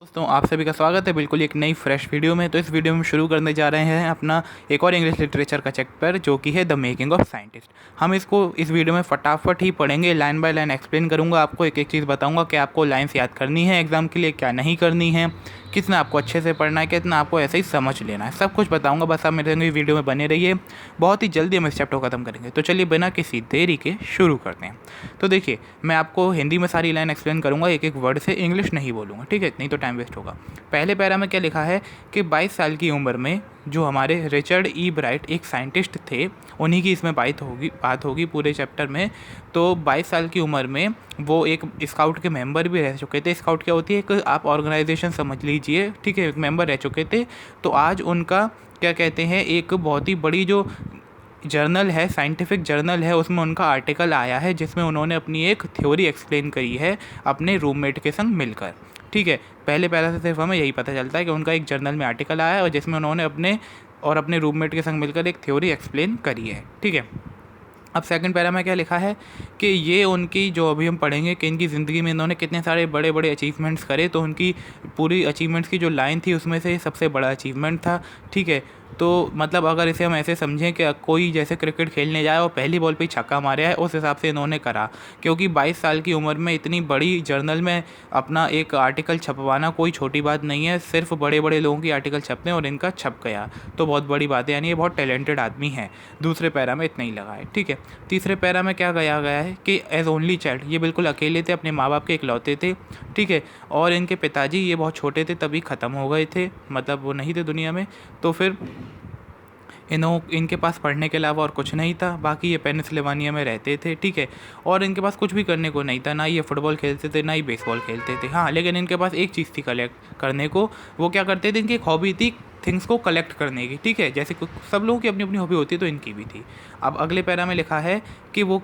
दोस्तों आप सभी का स्वागत है बिल्कुल एक नई फ्रेश वीडियो में। तो इस वीडियो में शुरू करने जा रहे हैं अपना एक और इंग्लिश लिटरेचर का चैप्टर जो कि है द मेकिंग ऑफ साइंटिस्ट। हम इसको इस वीडियो में फटाफट ही पढ़ेंगे, लाइन बाय लाइन एक्सप्लेन करूंगा, आपको एक एक चीज़ बताऊंगा कि आपको लाइन्स याद करनी है एग्जाम के लिए, क्या नहीं करनी है, कितना आपको अच्छे से पढ़ना है, कितना आपको ऐसे ही समझ लेना है, सब कुछ बताऊंगा। बस आप मेरे संग वीडियो में बने रहिए, बहुत ही जल्दी हम इस चैप्टर को खत्म करेंगे। तो चलिए बिना किसी देरी के शुरू करते हैं। तो देखिए, मैं आपको हिंदी में सारी लाइन एक्सप्लेन करूंगा, एक एक वर्ड से, इंग्लिश नहीं बोलूँगा, ठीक है, नहीं तो टाइम वेस्ट होगा। पहले पैरा में क्या लिखा है कि 22 साल की उम्र में जो हमारे रिचर्ड ई ब्राइट एक साइंटिस्ट थे, उन्हीं की इसमें बात होगी पूरे चैप्टर में। तो 22 साल की उम्र में वो एक स्काउट के मेंबर भी रह चुके थे। स्काउट क्या होती है, एक आप ऑर्गेनाइजेशन समझ लीजिए, ठीक है, एक मेंबर रह चुके थे। तो आज उनका क्या कहते हैं, एक बहुत ही बड़ी जो जर्नल है, साइंटिफिक जर्नल है, उसमें उनका आर्टिकल आया है जिसमें उन्होंने अपनी एक थ्योरी एक्सप्लेन करी है अपने रूममेट के संग मिलकर, ठीक है। पहले पैरा से सिर्फ हमें यही पता चलता है कि उनका एक जर्नल में आर्टिकल आया है और जिसमें उन्होंने अपने रूममेट के संग मिलकर एक थ्योरी एक्सप्लेन करी है, ठीक है। अब सेकंड पैरा में क्या लिखा है कि ये उनकी जो अभी हम पढ़ेंगे कि इनकी ज़िंदगी में इन्होंने कितने सारे बड़े बड़े अचीवमेंट्स करे। तो उनकी पूरी अचीवमेंट्स की जो लाइन थी उसमें से सबसे बड़ा अचीवमेंट था, ठीक है। तो मतलब अगर इसे हम ऐसे समझें कि कोई जैसे क्रिकेट खेलने जाए और पहली बॉल पे ही छक्का मारे है, उस हिसाब से इन्होंने करा। क्योंकि 22 साल की उम्र में इतनी बड़ी जर्नल में अपना एक आर्टिकल छपवाना कोई छोटी बात नहीं है। सिर्फ बड़े बड़े लोगों की आर्टिकल छपते हैं और इनका छप गया तो बहुत बड़ी बात है, यानी ये बहुत टैलेंटेड आदमी है। दूसरे पैरा में इतना ही लगा है, ठीक है। तीसरे पैरा में क्या गया है कि एज ओनली चाइल्ड, ये बिल्कुल अकेले थे, अपने माँ बाप के इकलौते थे, ठीक है। और इनके पिताजी ये बहुत छोटे थे तभी ख़त्म हो गए थे, मतलब वो नहीं थे दुनिया में। तो फिर इनके पास पढ़ने के अलावा और कुछ नहीं था। बाकी ये पेनिसिल्वानिया में रहते थे, ठीक है। और इनके पास कुछ भी करने को नहीं था, ना ये फुटबॉल खेलते थे ना ही बेसबॉल खेलते थे। हाँ, लेकिन इनके पास एक चीज़ थी कलेक्ट करने को। वो क्या करते थे, इनकी एक हॉबी थी थिंग्स को कलेक्ट करने की, ठीक है। जैसे सब लोगों की अपनी अपनी हॉबी होती है, तो इनकी भी थी। अब अगले पैरा में लिखा है कि वो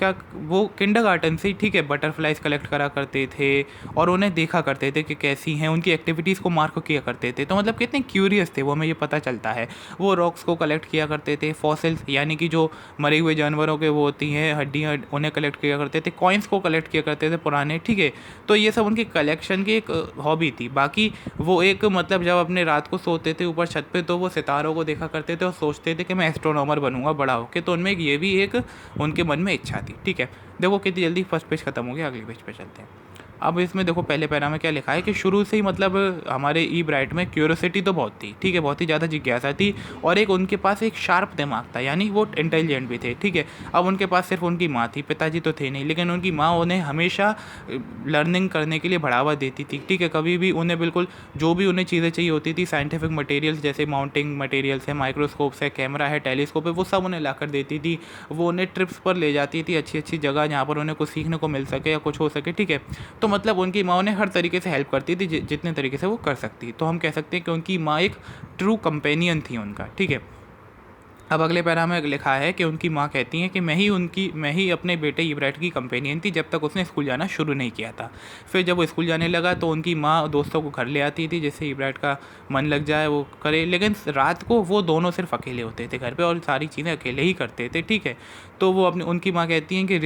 किंडरगार्टन से, ठीक है, बटरफ्लाइज कलेक्ट करा करते थे और उन्हें देखा करते थे कि कैसी हैं, उनकी एक्टिविटीज़ को मार्क किया करते थे। तो मतलब कितने क्यूरियस थे वो, हमें ये पता चलता है। वो रॉक्स को कलेक्ट किया करते थे, फॉसिल्स यानी कि जो मरे हुए जानवरों के वो होती हैं हड्डियाँ, उन्हें कलेक्ट किया करते थे, कॉइन्स को कलेक्ट किया करते थे पुराने, ठीक है। तो ये सब उनकी कलेक्शन की एक हॉबी थी। बाकी वो एक मतलब जब अपने रात को सोते थे ऊपर छत पे, तो वो सितारों को देखा करते थे और सोचते थे कि मैं एस्ट्रोनॉमर बनूंगा बड़ा होके। तो उनमें ये भी एक उनके मन में इच्छा थी, ठीक है। देखो कितनी जल्दी फर्स्ट पेज खत्म हो गया, अगले पेज पे चलते हैं। अब इसमें देखो पहले पैरा में क्या लिखा है कि शुरू से ही मतलब हमारे ई ब्राइट में क्यूरियोसिटी तो बहुत थी, ठीक है, बहुत ही ज़्यादा जिज्ञासा थी और एक उनके पास एक शार्प दिमाग था, यानी वो इंटेलिजेंट भी थे, ठीक है। अब उनके पास सिर्फ उनकी माँ थी, पिताजी तो थे नहीं, लेकिन उनकी माँ उन्हें हमेशा लर्निंग करने के लिए बढ़ावा देती थी, ठीक है। कभी भी उन्हें बिल्कुल जो भी उन्हें चीज़ें चाहिए होती थी, साइंटिफिक मटेरियल्स जैसे माउंटिंग मटेरियल्स है, माइक्रोस्कोप्स है, कैमरा है, टेलीस्कोप है, वो सब उन्हें ला कर देती थी। वो उन्हें ट्रिप्स पर ले जाती थी, अच्छी अच्छी जगह जहाँ पर उन्हें कुछ सीखने को मिल सके या कुछ हो सके, ठीक है। तो मतलब उनकी माँ उन्हें हर तरीके से हेल्प करती थी, जितने तरीके से वो कर सकती। तो हम कह सकते हैं कि उनकी माँ एक ट्रू कंपेनियन थी उनका, ठीक है। अब अगले पैरा में लिखा है कि उनकी माँ कहती हैं कि मैं ही अपने बेटे इब्राइट की कंपेनियन थी जब तक उसने स्कूल जाना शुरू नहीं किया था। फिर जब वो स्कूल जाने लगा तो उनकी माँ दोस्तों को घर ले आती थी जिससे इब्राइट का मन लग जाए, वो करे। लेकिन रात को वो दोनों सिर्फ अकेले होते थे घर पे और सारी चीज़ें अकेले ही करते थे, ठीक है। तो वो उनकी माँ कहती हैं कि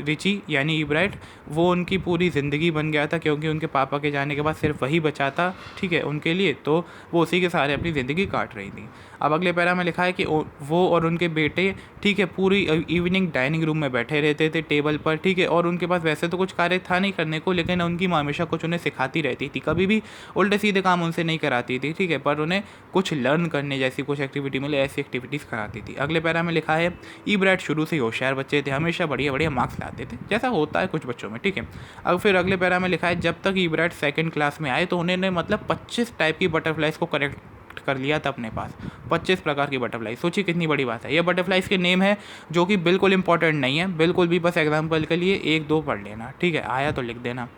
रिची यानी इब्राइट वो उनकी पूरी ज़िंदगी बन गया था, क्योंकि उनके पापा के जाने के बाद सिर्फ वही बचा था, ठीक है, उनके लिए। तो वो उसी के सहारे अपनी ज़िंदगी काट रही थी। अब अगले पैरा में लिखा है कि वो और उनके बेटे, ठीक है, पूरी इवनिंग डाइनिंग रूम में बैठे रहते थे टेबल पर, ठीक है। और उनके पास वैसे तो कुछ कार्य था नहीं करने को, लेकिन उनकी माँ हमेशा कुछ उन्हें सिखाती रहती थी, कभी भी उल्टे सीधे काम उनसे नहीं कराती थी, ठीक है, पर उन्हें कुछ लर्न करने जैसी कुछ एक्टिविटी मिले ऐसी एक्टिविटीज़ कराती थी। अगले पैरा में लिखा है ई ब्राइट शुरू से होशियार बच्चे थे, हमेशा बढ़िया बढ़िया मार्क्स लाते थे, जैसा होता है कुछ बच्चों में, ठीक है। अब फिर अगले पैरा में लिखा है जब तक ई ब्राइट सेकेंड क्लास में आए तो उन्होंने मतलब 25 टाइप की बटरफ्लाइज को करेक्ट कर लिया था अपने पास, 25 प्रकार की बटरफ्लाई। सोचिए कितनी बड़ी बात है। ये बटरफ्लाइज के नेम है जो कि बिल्कुल इंपॉर्टेंट नहीं है, बिल्कुल भी, बस एग्जाम्पल के लिए एक दो पढ़ लेना, ठीक है, आया तो लिख देना।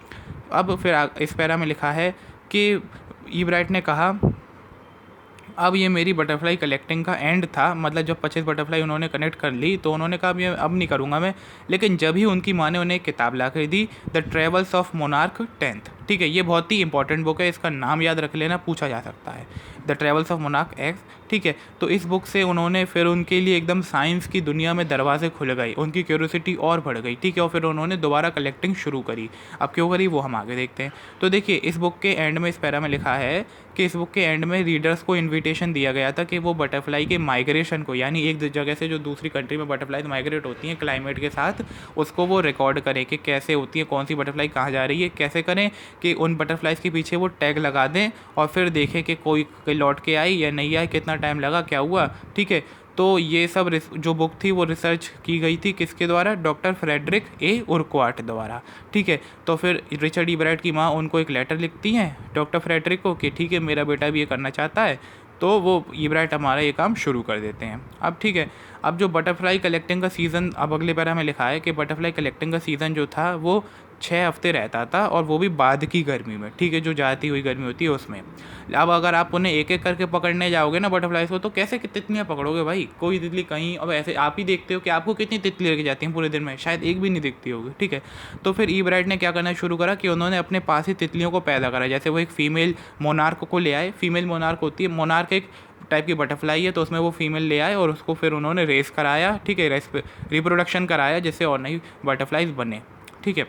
अब फिर इस पैरा में लिखा है कि ई ब्राइट ने कहा अब ये मेरी बटरफ्लाई कलेक्टिंग का एंड था, मतलब जब 25 बटरफ्लाई उन्होंने कनेक्ट कर ली तो उन्होंने कहा अब नहीं करूँगा मैं। लेकिन जब ही उनकी माँ ने उन्हें एक किताब ला कर दी, the travels of monarch 10th, ठीक है, ये बहुत ही इंपॉर्टेंट बुक है, इसका नाम याद रख लेना, पूछा जा सकता है, the travels of monarch x. ठीक है, तो इस बुक से उन्होंने फिर उनके लिए एकदम साइंस की दुनिया में दरवाजे खुल गए, उनकी क्यूरियोसिटी और बढ़ गई। ठीक है, और फिर उन्होंने दोबारा कलेक्टिंग शुरू करी। अब क्यों करी वो हम आगे देखते हैं। तो देखिए, इस बुक के एंड में, इस पैरा में लिखा है कि इस बुक के एंड में रीडर्स को इन्विटेशन दिया गया था कि वो बटरफ्लाई के माइग्रेशन को, यानी एक जगह से जो दूसरी कंट्री में बटरफ्लाइज माइग्रेट होती हैं क्लाइमेट के साथ, उसको वो रिकॉर्ड करें कि कैसे होती है, कौन सी बटरफ्लाई कहाँ जा रही है, कैसे करें कि उन बटरफ्लाइज के पीछे वो टैग लगा दें और फिर देखें कि कोई लौट के आई या नहीं आई, कितना टाइम लगा, क्या हुआ। ठीक है, तो ये सब जो बुक थी वो रिसर्च की गई थी किसके द्वारा, डॉक्टर फ्रेडरिक ए उर्क्वाट द्वारा। ठीक है, तो फिर रिचर्ड ई ब्राइट की माँ उनको एक लेटर लिखती हैं डॉक्टर फ्रेडरिक को कि ठीक है, मेरा बेटा भी ये करना चाहता है, तो वो ई ब्राइट हमारा ये काम शुरू कर देते हैं। अब ठीक है, अब जो बटरफ्लाई कलेक्टिंग का सीज़न, अब अगले पैरा में लिखा है कि बटरफ्लाई कलेक्टिंग का सीज़न जो था वो 6 हफ्ते रहता था, और वो भी बाद की गर्मी में। ठीक है, जो जाती हुई गर्मी होती है उसमें। अब अगर आप उन्हें एक एक करके पकड़ने जाओगे ना बटरफ्लाइज को, तो कैसे तितलियाँ पकड़ोगे भाई, कोई तितली कहीं। अब ऐसे आप ही देखते हो कि आपको कितनी तितली लेके जाती हैं पूरे दिन में, शायद एक भी नहीं दिखती होगी। ठीक है, तो फिर ई ब्राइट ने क्या करना शुरू करा कि उन्होंने अपने पास ही तितलियों को पैदा करा। जैसे वो एक फीमेल मोनार्क को ले आए, फीमेल मोनार्क होती है, मोनार्क एक टाइप की बटरफ्लाई है, तो उसमें वो फीमेल ले आए और उसको फिर उन्होंने रेस कराया। ठीक है, रिप्रोडक्शन कराया जिससे और नई बटरफ्लाइज बने। ठीक है,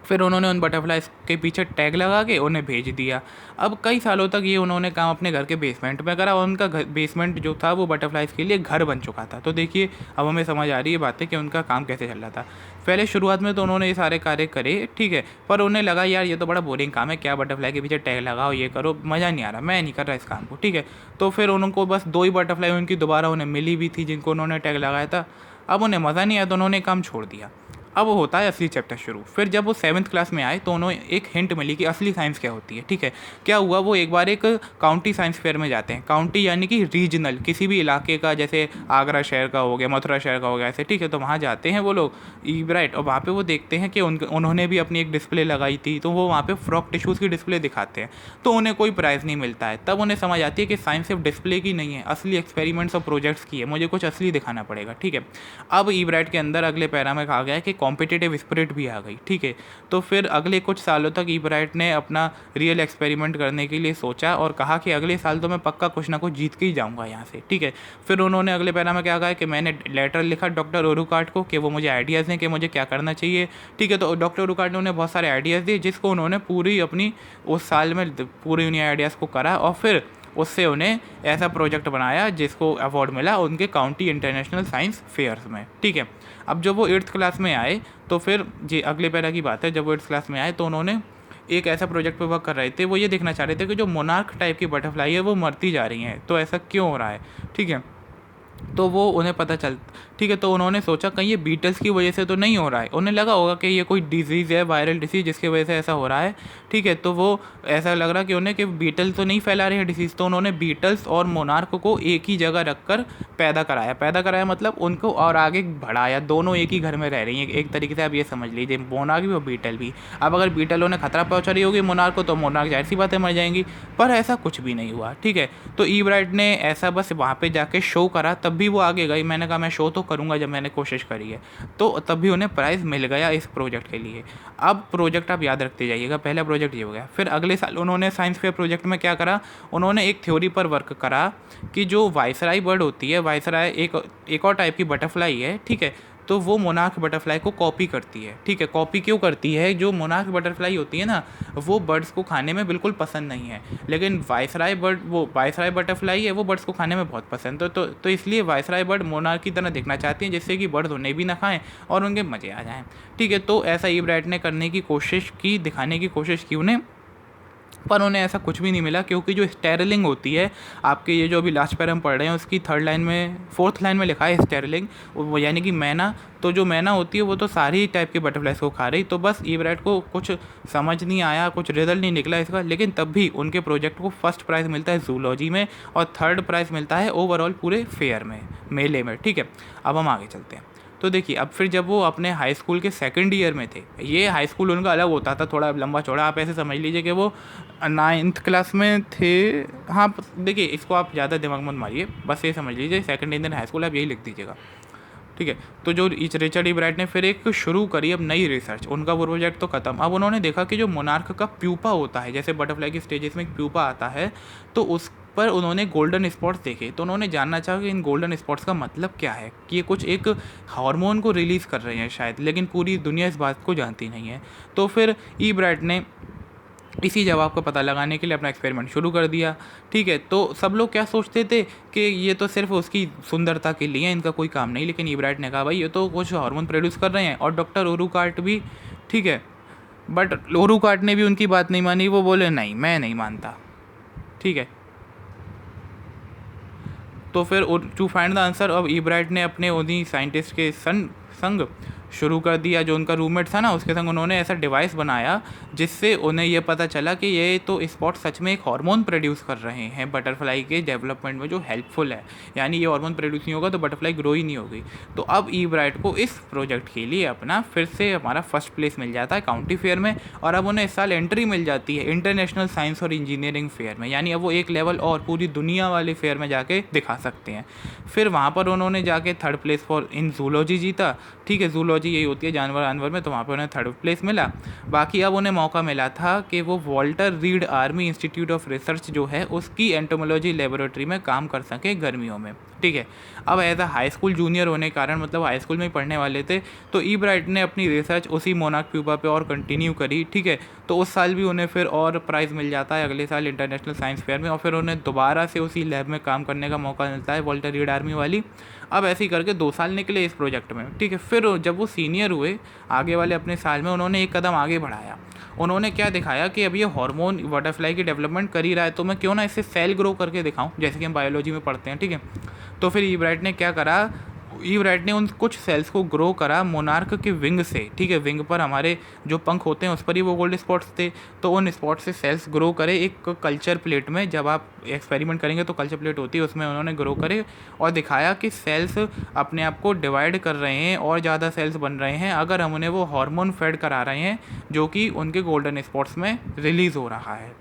फिर उन्होंने उन बटरफ्लाइज के पीछे टैग लगा के उन्हें भेज दिया। अब कई सालों तक ये उन्होंने काम अपने घर के बेसमेंट में करा, और उनका बेसमेंट जो था वो बटरफ्लाइज के लिए घर बन चुका था। तो देखिए, अब हमें समझ आ रही है बातें कि उनका काम कैसे चल रहा था। पहले शुरुआत में तो उन्होंने ये सारे कार्य करे, ठीक है, पर उन्हें लगा यार ये तो बड़ा बोरिंग काम है, क्या बटरफ्लाई के पीछे टैग लगाओ, ये करो, मज़ा नहीं आ रहा, मैं नहीं कर रहा इस काम को। ठीक है, तो फिर उनको बस 2 ही बटरफ्लाई उनकी दोबारा उन्हें मिली भी थी जिनको उन्होंने टैग लगाया था। अब उन्हें मज़ा नहीं आया तो उन्होंने काम छोड़ दिया। अब होता है असली चैप्टर शुरू। फिर जब वो 7th क्लास में आए तो उन्हें एक हिंट मिली कि असली साइंस क्या होती है। ठीक है, क्या हुआ, वो एक बार एक काउंटी साइंस फेयर में जाते हैं। काउंटी यानी कि रीजनल, किसी भी इलाके का, जैसे आगरा शहर का हो गया, मथुरा शहर का हो गया, ऐसे। ठीक है, तो वहाँ जाते हैं वो लोग, ई ब्राइट, और वहाँ पे वो देखते हैं कि उन्होंने भी अपनी एक डिस्प्ले लगाई थी, तो वो वहाँ पे फ्रॉक टिश्यूज़ की डिस्प्ले दिखाते हैं, तो उन्हें कोई प्राइज़ नहीं मिलता है। तब उन्हें समझ आती है कि साइंस सिर्फ डिस्प्ले की नहीं है, असली एक्सपेरिमेंट्स और प्रोजेक्ट्स की है, मुझे कुछ असली दिखाना पड़ेगा। ठीक है, अब ई ब्राइट के अंदर अगले पैरा में कहा गया है कि कॉम्पिटिटिव स्पिरिट भी आ गई। ठीक है, तो फिर अगले कुछ सालों तक ई ब्राइट ने अपना रियल एक्सपेरिमेंट करने के लिए सोचा और कहा कि अगले साल तो मैं पक्का कुछ ना कुछ जीत के ही जाऊंगा यहाँ से। ठीक है, फिर उन्होंने अगले पैरा में क्या कहा है कि मैंने लेटर लिखा डॉक्टर उर्क्वाट को कि वो मुझे आइडियाज़ दें कि मुझे क्या करना चाहिए। ठीक है, तो डॉक्टर उर्क्वाट ने उन्हें बहुत सारे आइडियाज़ दिए, जिसको उन्होंने पूरी अपनी उस साल में पूरी उन्हीं आइडियाज़ को करा, और फिर उससे उन्हें ऐसा प्रोजेक्ट बनाया जिसको अवार्ड मिला उनके काउंटी इंटरनेशनल साइंस फेयर्स में। ठीक है, अब जब वो 8th क्लास में आए तो फिर जी अगले पैरा की बात है, जब वो 8th क्लास में आए तो उन्होंने एक ऐसा प्रोजेक्ट पे वर्क कर रहे थे। वो ये देखना चाह रहे थे कि जो मोनार्क टाइप की बटरफ्लाई है वो मरती जा रही हैं, तो ऐसा क्यों हो रहा है। ठीक है, तो वो उन्हें पता चल, ठीक है, तो उन्होंने सोचा कहीं ये बीटल्स की वजह से तो नहीं हो रहा है। उन्हें लगा होगा कि ये कोई डिजीज़ है, वायरल डिसीज़, जिसकी वजह से ऐसा हो रहा है। ठीक है, तो वो ऐसा लग रहा कि उन्हें कि बीटल्स तो नहीं फैला रहे हैं डिसीज़, तो उन्होंने बीटल्स और मोनार्क को एक ही जगह रखकर पैदा कराया मतलब उनको और आगे बढ़ाया। दोनों एक ही घर में रह रही हैं एक तरीके से, आप ये समझ लीजिए, मोनार्क भी और बीटल भी। अब अगर बीटल उन्हें खतरा पहुँचा रही होगी मोनार्क को, तो मोनार्क जाहिर सी बातें मर जाएंगी, पर ऐसा कुछ भी नहीं हुआ। ठीक है, तो ई ब्राइट ने ऐसा बस वहाँ पर जाके शो करा, तब भी वो आगे गई। मैंने कहा मैं शो तो करूँगा जब मैंने कोशिश करी है, तो तब भी उन्हें प्राइज़ मिल गया इस प्रोजेक्ट के लिए। अब प्रोजेक्ट आप याद रखते जाइएगा, पहला प्रोजेक्ट ये हो गया। फिर अगले साल उन्होंने साइंस फेयर प्रोजेक्ट में क्या करा, उन्होंने एक थ्योरी पर वर्क करा कि जो वाइसराय बर्ड होती है, वाइसराय एक और टाइप की बटरफ्लाई है। ठीक है, तो वो मोनार्क बटरफ्लाई को कॉपी करती है। ठीक है, कॉपी क्यों करती है, जो मोनार्क बटरफ्लाई होती है ना, वो बर्ड्स को खाने में बिल्कुल पसंद नहीं है, लेकिन वाइसराय बर्ड, वो वाइसराय बटरफ्लाई है, वो बर्ड्स को खाने में बहुत पसंद है। तो इसलिए वाइसराय बर्ड मोनार्क की तरह दिखना चाहती हैं, जिससे कि बर्ड्स उन्हें भी ना खाएं और उनके मज़े आ जाएँ। ठीक है, तो ऐसा ई ब्राइट ने करने की कोशिश की, दिखाने की कोशिश की उन्हें, पर उन्हें ऐसा कुछ भी नहीं मिला, क्योंकि जो स्टेरलिंग होती है, आपके ये जो अभी लास्ट पैरा हम पढ़ रहे हैं उसकी 4th लाइन में लिखा है स्टेरलिंग, वो यानी कि मैना। तो जो मैना होती है वो तो सारी टाइप के बटरफ्लाइज को खा रही। तो बस ई ब्राइट को कुछ समझ नहीं आया, कुछ रिजल्ट नहीं निकला इसका, लेकिन तब भी उनके प्रोजेक्ट को फर्स्ट प्राइज़ मिलता है जूलॉजी में, और 3rd प्राइज़ मिलता है ओवरऑल पूरे फेयर में, मेले में। ठीक है, अब हम आगे चलते हैं। तो देखिए, अब फिर जब वो अपने हाई स्कूल के 2nd ईयर में थे, ये हाई स्कूल उनका अलग होता था, थोड़ा लंबा चौड़ा, आप ऐसे समझ लीजिए कि वो 9th क्लास में थे। हाँ, देखिए इसको आप ज़्यादा दिमाग मत मारिए, बस ये समझ लीजिए 2nd इंडियन हाई स्कूल, आप यही लिख दीजिएगा। ठीक है। तो जो रिचर्ड ई ब्राइट ने फिर एक शुरू करी अब नई रिसर्च, उनका वो प्रोजेक्ट तो खत्म। अब उन्होंने देखा कि जो मोनार्क का प्यूपा होता है, जैसे बटरफ्लाई की स्टेजेस में एक प्यूपा आता है, तो उस पर उन्होंने गोल्डन स्पॉट्स देखे। तो उन्होंने जानना चाहा कि इन गोल्डन स्पॉट्स का मतलब क्या है, कि ये कुछ एक हार्मोन को रिलीज़ कर रहे हैं शायद, लेकिन पूरी दुनिया इस बात को जानती नहीं है। तो फिर ई ब्राइट ने इसी जवाब का पता लगाने के लिए अपना एक्सपेरिमेंट शुरू कर दिया। ठीक है। तो सब लोग क्या सोचते थे कि ये तो सिर्फ उसकी सुंदरता के लिए, इनका कोई काम नहीं, लेकिन ई ब्राइट ने कहा भाई ये तो कुछ हार्मोन प्रोड्यूस कर रहे हैं। और डॉक्टर ओरुकार्ट भी, ठीक है, बट ओरुकार्ट ने भी उनकी बात नहीं मानी। वो बोले नहीं, मैं नहीं मानता। ठीक है। तो फिर टू फाइंड द आंसर, अब ई ब्राइट ने अपने उन्हीं साइंटिस्ट के संग शुरू कर दिया, जो उनका रूममेट था ना, उसके संग उन्होंने ऐसा डिवाइस बनाया जिससे उन्हें ये पता चला कि ये तो स्पॉट सच में एक हार्मोन प्रोड्यूस कर रहे हैं बटरफ्लाई के डेवलपमेंट में, जो हेल्पफुल है। यानी ये हार्मोन प्रोड्यूस नहीं होगा तो बटरफ्लाई ग्रो ही नहीं होगी। तो अब ई ब्राइट को इस प्रोजेक्ट के लिए अपना फिर से हमारा फर्स्ट प्लेस मिल जाता है काउंटी फेयर में, और अब उन्हें इस साल एंट्री मिल जाती है इंटरनेशनल साइंस और इंजीनियरिंग फेयर में। यानी अब वो एक लेवल और पूरी दुनिया वाले फेयर में जाके दिखा सकते हैं। फिर वहाँ पर उन्होंने जाके third place for in zoology जीता। ठीक है, जूलॉजी यही होती है जानवर में, तो वहाँ पे उन्हें थर्ड प्लेस मिला। बाकी अब उन्हें मौका मिला था कि वो Walter read army institute of research जो है उसकी एंटोमोलॉजी लेबोरेटरी में काम कर सके गर्मियों में। ठीक है। अब as a high school junior होने के कारण, मतलब हाई स्कूल में ही पढ़ने वाले थे, तो ई ब्राइट ने अपनी रिसर्च उसी मोनार्क प्यूपा पे और कंटिन्यू करी। ठीक है। तो उस साल भी उन्हें फिर और प्राइज़ मिल जाता है अगले साल इंटरनेशनल साइंस फेयर में, और फिर उन्हें दोबारा से उसी लैब में काम करने का मौका मिलता है वॉल्टर रीड आर्मी वाली। अब ऐसे ही करके 2 साल निकले इस प्रोजेक्ट में। ठीक है। फिर जब वो सीनियर हुए आगे वाले अपने साल में, उन्होंने एक कदम आगे बढ़ाया। उन्होंने क्या दिखाया कि अब ये हार्मोन बटरफ्लाई की डेवलपमेंट कर ही रहा है, तो मैं क्यों ना इससे सेल ग्रो करके दिखाऊं, जैसे कि हम बायोलॉजी में पढ़ते हैं। ठीक है। तो फिर ई ब्राइट ने क्या करा, ई ब्राइट ने उन कुछ सेल्स को ग्रो करा मोनार्क के विंग से। ठीक है। विंग पर हमारे जो पंख होते हैं उस पर ही वो गोल्ड स्पॉट्स थे, तो उन स्पॉट से सेल्स ग्रो करे एक कल्चर प्लेट में। जब आप एक्सपेरिमेंट करेंगे तो कल्चर प्लेट होती है, उसमें उन्होंने ग्रो करे और दिखाया कि सेल्स अपने आप को डिवाइड कर रहे हैं और ज़्यादा सेल्स बन रहे हैं अगर हम उन्हें वो हार्मोन फेड करा रहे हैं जो कि उनके गोल्डन स्पॉट्स में रिलीज़ हो रहा है।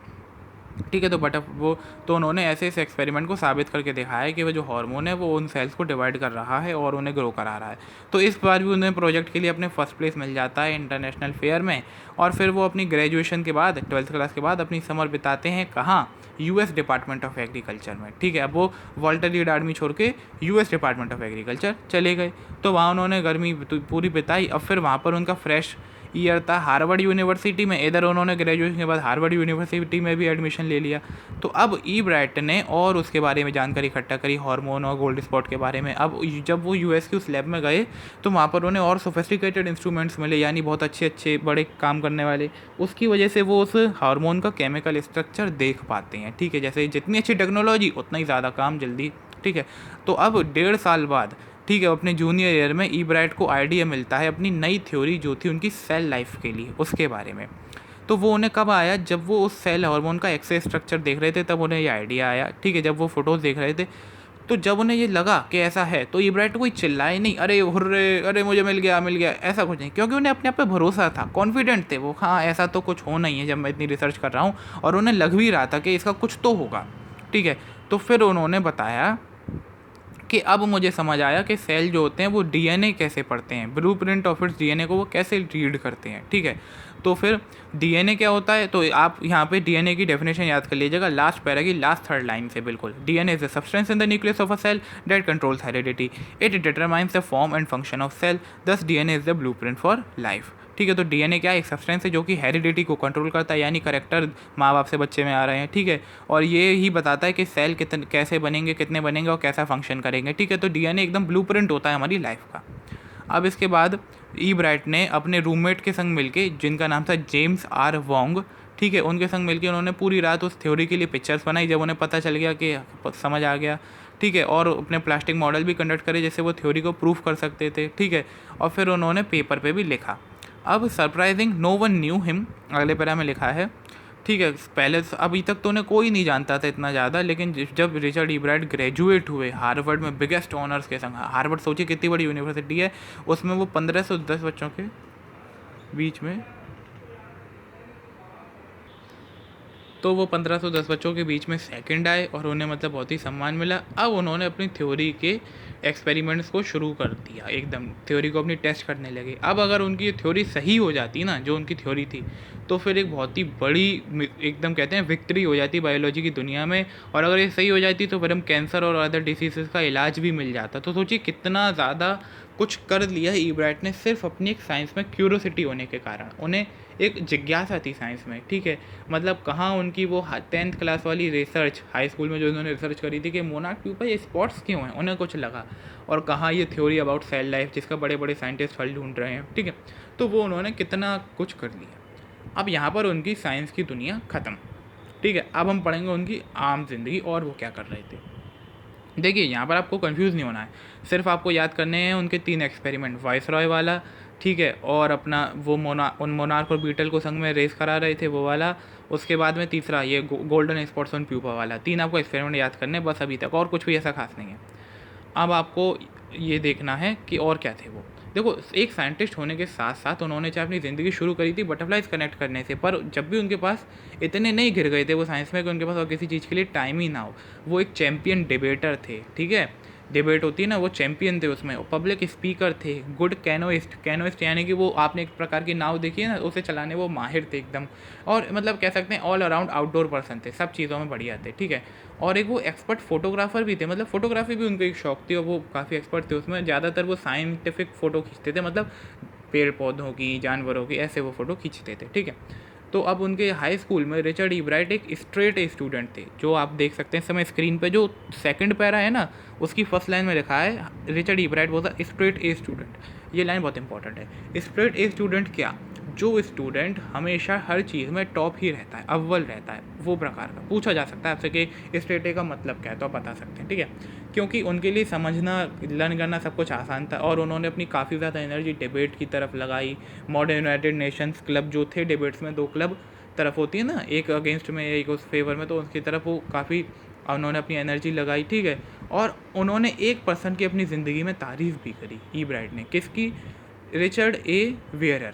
ठीक है। तो उन्होंने ऐसे इस एक्सपेरिमेंट को साबित करके दिखाया कि वो जो हार्मोन है वो उन सेल्स को डिवाइड कर रहा है और उन्हें ग्रो करा रहा है। तो इस बार भी उन्हें प्रोजेक्ट के लिए अपने फर्स्ट प्लेस मिल जाता है इंटरनेशनल फेयर में। और फिर वो अपनी ग्रेजुएशन के बाद 12th क्लास के बाद अपनी समर बिताते हैं कहाँ, यूएस डिपार्टमेंट ऑफ एग्रीकल्चर में। ठीक है। अब वो वॉल्टर रीड आर्मी छोड़ के यूएस डिपार्टमेंट ऑफ एग्रीकल्चर चले गए। तो वहाँ उन्होंने गर्मी पूरी बिताई। अब फिर वहाँ पर उनका फ्रेश ईयर था हार्वर्ड यूनिवर्सिटी में। इधर उन्होंने ग्रेजुएशन के बाद हार्वर्ड यूनिवर्सिटी में भी एडमिशन ले लिया। तो अब ई ब्राइट ने और उसके बारे में जानकारी इकट्ठा करी, हार्मोन और गोल्ड स्पॉट के बारे में। अब जब वो यूएस की उस लैब में गए तो वहाँ पर उन्हें और सोफिस्टिकेटेड इंस्ट्रूमेंट्स मिले, यानी बहुत अच्छे बड़े काम करने वाले। उसकी वजह से वो उस हार्मोन का केमिकल स्ट्रक्चर देख पाते हैं। ठीक है। जैसे जितनी अच्छी टेक्नोलॉजी उतना ही ज़्यादा काम जल्दी। ठीक है। तो अब 1.5 साल बाद, ठीक है, अपने जूनियर ईयर में ई ब्राइट को आइडिया मिलता है अपनी नई थ्योरी जो थी उनकी सेल लाइफ के लिए, उसके बारे में। तो वो उन्हें कब आया, जब वो उस सेल हार्मोन का एक्से स्ट्रक्चर देख रहे थे तब उन्हें ये आइडिया आया। ठीक है। जब वो फोटोज़ देख रहे थे तो जब उन्हें ये लगा कि ऐसा है तो ई ब्राइट कोई चिल्लाए नहीं, अरे हुर्रे, अरे मुझे मिल गया, ऐसा कुछ नहीं, क्योंकि उन्हें अपने आप पे भरोसा था, कॉन्फिडेंट थे वो। हाँ, ऐसा तो कुछ होना ही है जब मैं इतनी रिसर्च कर रहा हूँ, और उन्हें लग भी रहा था कि इसका कुछ तो होगा। ठीक है। तो फिर उन्होंने बताया कि अब मुझे समझ आया कि सेल जो होते हैं वो डीएनए कैसे पढ़ते हैं, ब्लूप्रिंट ऑफ इट्स डीएनए को वो कैसे रीड करते हैं। ठीक है। तो फिर डीएनए क्या होता है, तो आप यहाँ पे डीएनए की डेफिनेशन याद कर लीजिएगा लास्ट पैरा की लास्ट 3rd लाइन से बिल्कुल। DNA is a substance in the nucleus of a cell that controls heredity, it determines the form and function of cell, this DNA is the blueprint for life. ठीक है। तो DNA क्या है, एक substance है जो कि हेरिडिटी को कंट्रोल करता है, यानी करेक्टर माँ बाप से बच्चे में आ रहे हैं। ठीक है। और ये ही बताता है कि सेल कितने कैसे बनेंगे, कितने बनेंगे और कैसा फंक्शन करेंगे। ठीक है। तो डीएनए एकदम ब्लूप्रिंट होता है हमारी लाइफ का। अब इसके बाद ई ब्राइट ने अपने रूममेट के संग मिलके, जिनका नाम था जेम्स आर वोंग, ठीक है, उनके संग मिलके उन्होंने पूरी रात उस थ्योरी के लिए पिक्चर्स बनाई। जब उन्हें पता चल गया कि समझ आ गया, ठीक है, और अपने प्लास्टिक मॉडल भी कंडक्ट करे जिससे वो थ्योरी को प्रूफ कर सकते थे। ठीक है। और फिर उन्होंने पेपर पे भी लिखा। अब surprising no one knew him, अगले पैरा में लिखा है। ठीक है। पहले अभी तक तो उन्हें कोई नहीं जानता था इतना ज़्यादा, लेकिन जब रिचर्ड ई ब्राइट ग्रेजुएट हुए हार्वर्ड में बिगेस्ट ऑनर्स के संग, हार्वर्ड सोचिए कितनी बड़ी यूनिवर्सिटी है, उसमें वो 1510 बच्चों के बीच में तो वो 1510 बच्चों के बीच में सेकंड आए और उन्हें मतलब बहुत ही सम्मान मिला। अब उन्होंने अपनी थ्योरी के एक्सपेरिमेंट्स को शुरू कर दिया, एकदम थ्योरी को अपनी टेस्ट करने लगे। अब अगर उनकी ये थ्योरी सही हो जाती ना, जो उनकी थ्योरी थी, तो फिर एक बहुत ही बड़ी एकदम कहते हैं विक्ट्री हो जाती बायोलॉजी की दुनिया में। और अगर ये सही हो जाती तो फिर हम कैंसर और अदर डिसीज़ का इलाज भी मिल जाता। तो सोचिए कितना ज़्यादा कुछ कर लिया है ईब्राइट ने, सिर्फ अपनी एक साइंस में क्यूरोसिटी होने के कारण। उन्हें एक जिज्ञासा थी साइंस में, ठीक है। मतलब कहाँ उनकी वो 10th क्लास वाली रिसर्च, हाई स्कूल में जो उन्होंने रिसर्च करी थी कि मोनार्क के ऊपर ये स्पॉट्स क्यों हैं, उन्हें कुछ लगा। और कहाँ ये थ्योरी अबाउट सेल लाइफ जिसका बड़े बड़े साइंटिस्ट फल ढूंढ रहे हैं, ठीक है। तो वो उन्होंने कितना कुछ कर लिया। अब यहाँ पर उनकी साइंस की दुनिया ख़त्म, ठीक है। अब हम पढ़ेंगे उनकी आम जिंदगी और वो क्या कर रहे थे। देखिए यहाँ पर आपको कंफ्यूज नहीं होना है, सिर्फ आपको याद करने हैं उनके 3 एक्सपेरिमेंट, वाइसरॉय वाला, ठीक है, और अपना वो उन मोनार्क और बीटल को संग में रेस करा रहे थे वो वाला, उसके बाद में तीसरा ये गोल्डन स्पॉट्स ऑन प्यूपा वाला। 3 आपको एक्सपेरिमेंट याद करने बस अभी तक, और कुछ भी ऐसा खास नहीं है। अब आपको ये देखना है कि और क्या थे वो। देखो एक साइंटिस्ट होने के साथ साथ उन्होंने चाहे अपनी ज़िंदगी शुरू करी थी बटरफ्लाइज कनेक्ट करने से, पर जब भी उनके पास इतने नहीं घिर गए थे वो साइंस में कि उनके पास और किसी चीज़ के लिए टाइम ही ना हो। वो एक चैम्पियन डिबेटर थे, ठीक है। डिबेट होती है ना, वो चैम्पियन थे उसमें, पब्लिक स्पीकर थे, गुड कैनोइस्ट। कैनोइस्ट यानी कि वो आपने एक प्रकार की नाव देखी है ना, उसे चलाने वो माहिर थे एकदम। और मतलब कह सकते हैं ऑल अराउंड आउटडोर पर्सन थे, सब चीज़ों में बढ़िया थे, ठीक है। और एक वो एक्सपर्ट फोटोग्राफर भी थे, मतलब फोटोग्राफी भी उनको एक शौक थी और वो काफ़ी एक्सपर्ट थे उसमें। ज़्यादातर वो साइंटिफिक फ़ोटो खींचते थे, मतलब पेड़ पौधों की, जानवरों की, ऐसे वो फ़ोटो खींचते थे, ठीक है। तो अब उनके हाई स्कूल में रिचर्ड ईब्राइट एक स्ट्रेट ए स्टूडेंट थे, जो आप देख सकते हैं इस समय स्क्रीन पे जो सेकंड पैरा है ना, उसकी फर्स्ट लाइन में लिखा है Richard Ebright was a straight a student. ये लाइन बहुत इंपॉर्टेंट है। स्ट्रेट ए स्टूडेंट क्या, जो स्टूडेंट हमेशा हर चीज़ में टॉप ही रहता है, अव्वल रहता है, वो प्रकार का। पूछा जा सकता है आपसे कि स्ट्रेट ए का मतलब क्या है, तो आप बता सकते हैं, ठीक है। क्योंकि उनके लिए समझना, लर्न करना सब कुछ आसान था और उन्होंने अपनी काफ़ी ज़्यादा एनर्जी डिबेट की तरफ लगाई। मॉडर्न यूनाइटेड नेशंस क्लब जो थे, डिबेट्स में 2 क्लब तरफ होती है ना, एक अगेंस्ट में एक उस फेवर में, तो उसकी तरफ वो काफ़ी उन्होंने अपनी एनर्जी लगाई, ठीक है। और उन्होंने एक पर्सन की अपनी ज़िंदगी में तारीफ़ भी करी, ईब्राइट ने, किसकी, रिचर्ड ए वेयर।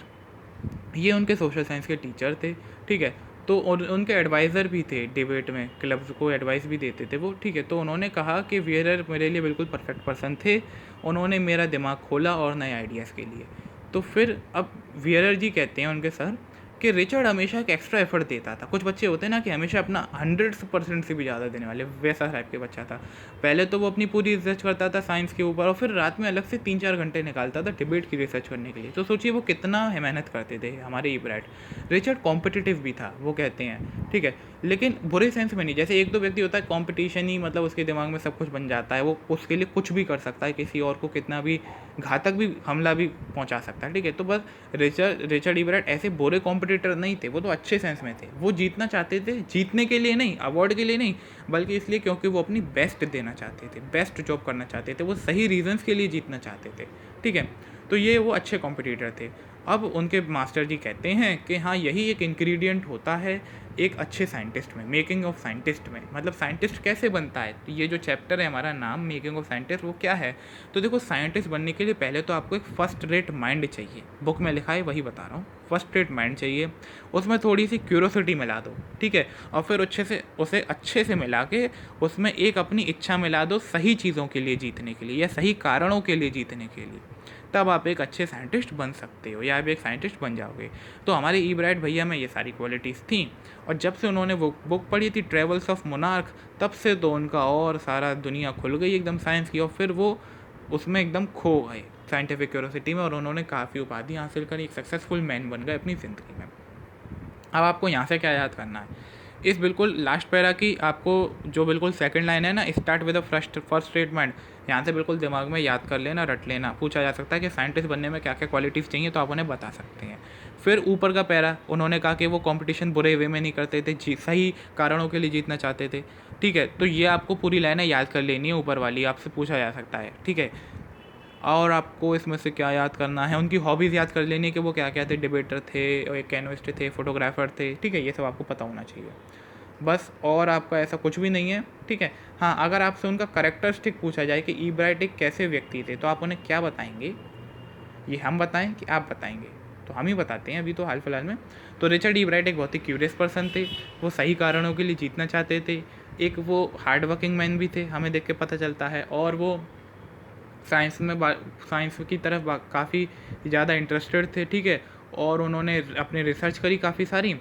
ये उनके सोशल साइंस के टीचर थे, ठीक है। तो उनके एडवाइज़र भी थे, डिबेट में क्लब्स को एडवाइस भी देते थे वो, ठीक है। तो उन्होंने कहा कि वियरर मेरे लिए बिल्कुल परफेक्ट पर्सन थे, उन्होंने मेरा दिमाग खोला और नए आइडियाज़ के लिए। तो फिर अब वियरर जी कहते हैं उनके सर कि रिचर्ड हमेशा एक एक्स्ट्रा एफर्ट देता था। कुछ बच्चे होते हैं ना कि हमेशा अपना 100% से भी ज़्यादा देने वाले, वैसा टाइप के बच्चा था। पहले तो वो अपनी पूरी रिसर्च करता था साइंस के ऊपर और फिर रात में अलग से 3-4 घंटे निकालता था डिबेट की रिसर्च करने के लिए। तो सोचिए वो कितना मेहनत करते थे हमारे ईब्राइट। रिचर्ड कॉम्पिटिटिव भी था, वो कहते हैं, ठीक है, लेकिन बुरे सेंस में नहीं। जैसे एक दो व्यक्ति होता है कॉम्पिटिशन ही मतलब उसके दिमाग में सब कुछ बन जाता है, वो उसके लिए कुछ भी कर सकता है, किसी और को कितना भी घातक भी हमला भी पहुंचा सकता है, ठीक है। तो बस रिचर्ड ईब्राइट ऐसे बुरे कॉम्पिटिटर नहीं थे, वो तो अच्छे सेंस में थे। वो जीतना चाहते थे, जीतने के लिए नहीं, अवार्ड के लिए नहीं, बल्कि इसलिए क्योंकि वो अपनी बेस्ट देना चाहते थे, बेस्ट जॉब करना चाहते थे, वो सही रीजंस के लिए जीतना चाहते थे, ठीक है। तो ये वो अच्छे कॉम्पिटिटर थे। अब उनके मास्टर जी कहते हैं कि हाँ यही एक इंग्रेडिएंट होता है एक अच्छे साइंटिस्ट में, मेकिंग ऑफ साइंटिस्ट में। मतलब साइंटिस्ट कैसे बनता है, तो ये जो चैप्टर है हमारा नाम मेकिंग ऑफ साइंटिस्ट, वो क्या है। तो देखो साइंटिस्ट बनने के लिए पहले तो आपको एक फर्स्ट रेट माइंड चाहिए, बुक में लिखा है वही बता रहा हूँ। फर्स्ट रेट माइंड चाहिए, उसमें थोड़ी सी क्यूरोसिटी मिला दो, ठीक है, और फिर उसे अच्छे से मिला के उसमें एक अपनी इच्छा मिला दो सही चीज़ों के लिए जीतने के लिए या सही कारणों के लिए जीतने के लिए, तब आप एक अच्छे साइंटिस्ट बन सकते हो या आप एक साइंटिस्ट बन जाओगे। तो हमारे ईब्राइट भैया में ये सारी क्वालिटीज़ थी। और जब से उन्होंने वो बुक पढ़ी थी ट्रेवल्स ऑफ मोनार्क, तब से तो उनका और सारा दुनिया खुल गई एकदम साइंस की, और फिर वो उसमें एकदम खो गए साइंटिफिक क्यूरोसिटी में, और उन्होंने काफ़ी उपाधि हासिल करी, एक सक्सेसफुल मैन बन गए अपनी ज़िंदगी में। अब आपको यहाँ से क्या याद करना है, इस बिल्कुल लास्ट पैरा की आपको जो बिल्कुल सेकंड लाइन है ना, start with the first statement, यहाँ से बिल्कुल दिमाग में याद कर लेना, रट लेना। पूछा जा सकता है कि साइंटिस्ट बनने में क्या क्या क्वालिटीज़ चाहिए, तो आप उन्हें बता सकते हैं। फिर ऊपर का पैरा उन्होंने कहा कि वो कंपटीशन बुरे वे में नहीं करते थे, सही कारणों के लिए जीतना चाहते थे, ठीक है। तो ये आपको पूरी लाइनें याद कर लेनी है, ऊपर वाली आपसे पूछा जा सकता है, ठीक है। और आपको इसमें से क्या याद करना है, उनकी हॉबीज़ याद कर लेनी है कि वो क्या क्या थे, डिबेटर थे, एक कैनोइस्ट थे, फोटोग्राफर थे, ठीक है। ये सब आपको पता होना चाहिए बस, और आपका ऐसा कुछ भी नहीं है, ठीक है। हाँ, अगर आपसे उनका कैरेक्टरिस्टिक पूछा जाए कि ईब्राइट एक कैसे व्यक्ति थे, तो आप उन्हें क्या बताएंगे, ये हम बताएं कि आप बताएंगे, तो हम ही बताते हैं अभी तो हाल फिलहाल में। तो रिचर्ड ई ब्राइट एक बहुत ही क्यूरियस पर्सन थे, वो सही कारणों के लिए जीतना चाहते थे, एक वो हार्ड वर्किंग मैन भी थे, हमें देख के पता चलता है, और वो साइंस की तरफ काफ़ी ज़्यादा इंटरेस्टेड थे, ठीक है। और उन्होंने अपनी रिसर्च करी काफ़ी सारी,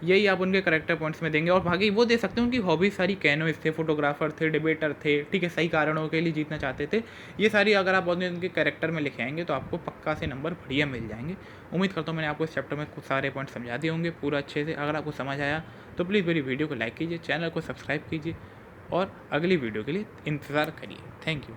यही आप उनके करेक्टर पॉइंट्स में देंगे। और बाकी वो दे सकते हैं उनकी हॉबी सारी कैनोइस्ट थे, फोटोग्राफर थे, डिबेटर थे, ठीक है, सही कारणों के लिए जीतना चाहते थे। ये सारी अगर आप उनके कैरेक्टर में लिखे आएंगे तो आपको पक्का से नंबर बढ़िया मिल जाएंगे। उम्मीद करता हूँ मैंने आपको इस चैप्टर में कुछ सारे पॉइंट समझा दिए होंगे पूरा अच्छे से। अगर आपको समझ आया तो प्लीज़ मेरी वीडियो को लाइक कीजिए, चैनल को सब्सक्राइब कीजिए और अगली वीडियो के लिए इंतज़ार करिए। Thank you.